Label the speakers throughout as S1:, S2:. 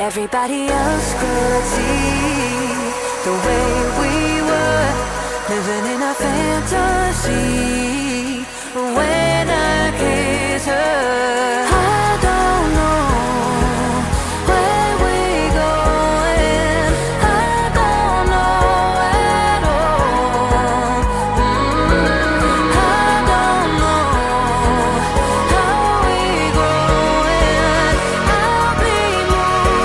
S1: Everybody else could see the way we were living in a fantasy. When I kiss her, I don't know where we're going. I don't know at all. I don't know how we're growing. I'll be moving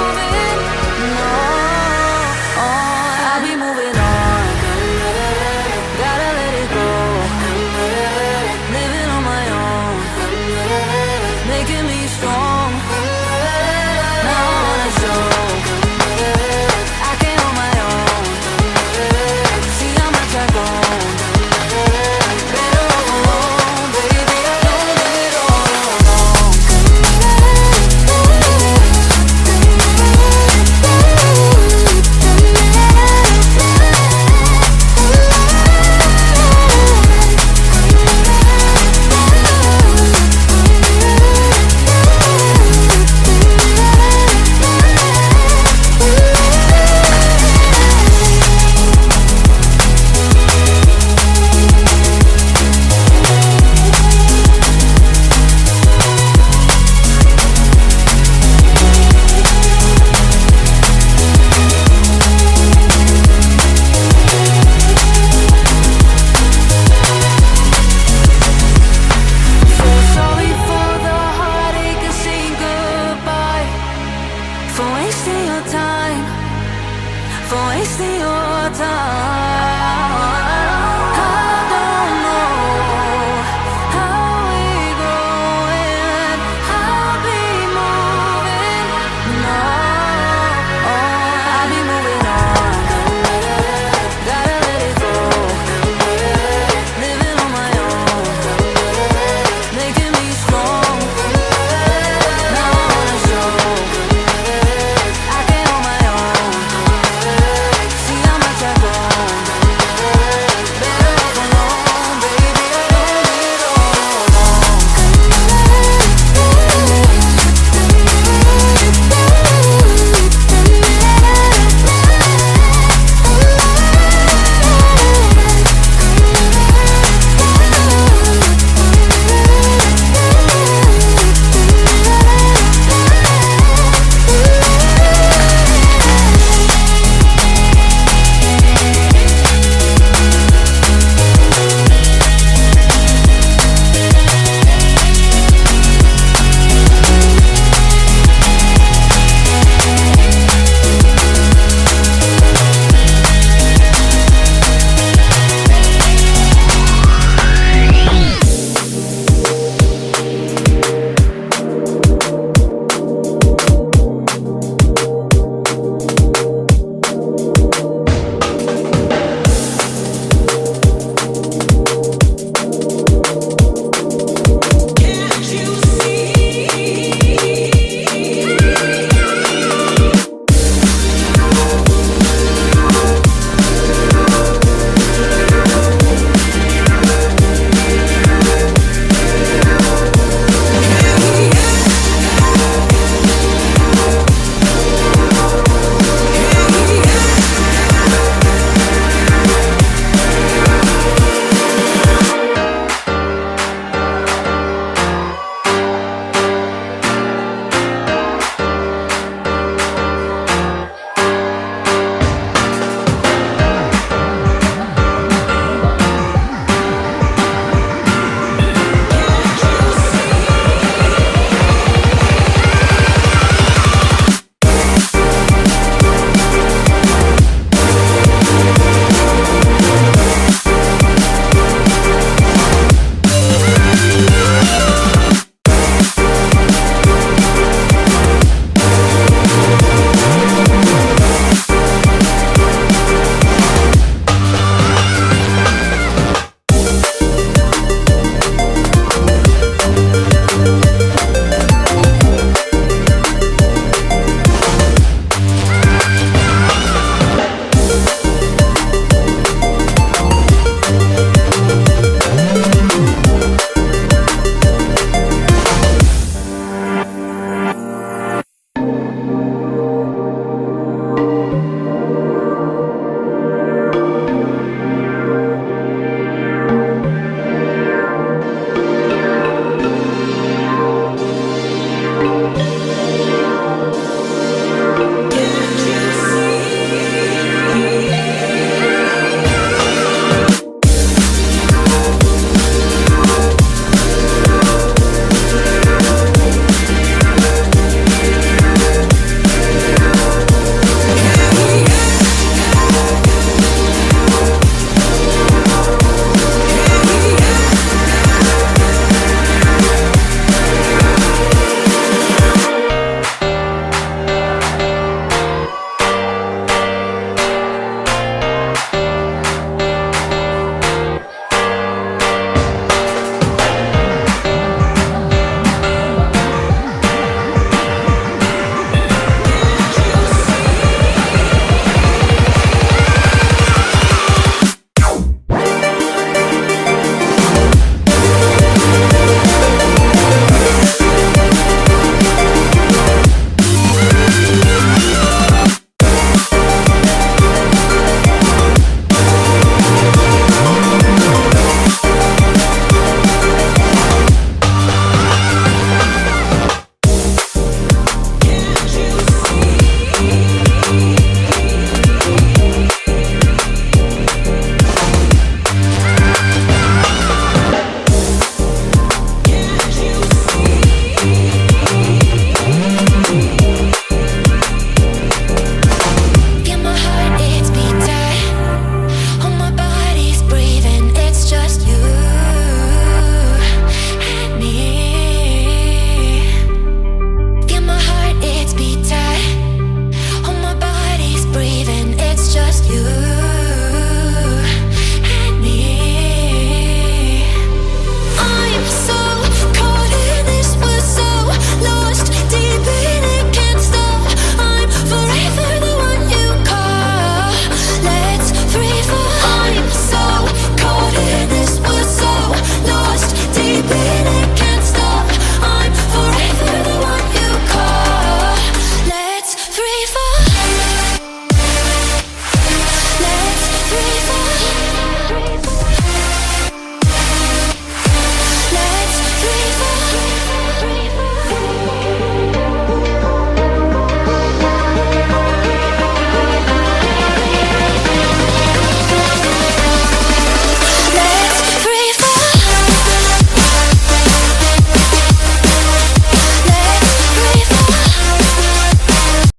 S1: I'll be moving on. Gotta let it go. Living on my own, making me strong. Now I wanna show I can hold my own. See how much I've grown. Better off alone, baby. I don't live it all alone. Sorry for the heartache and saying goodbye, for wasting your time, for wasting your time.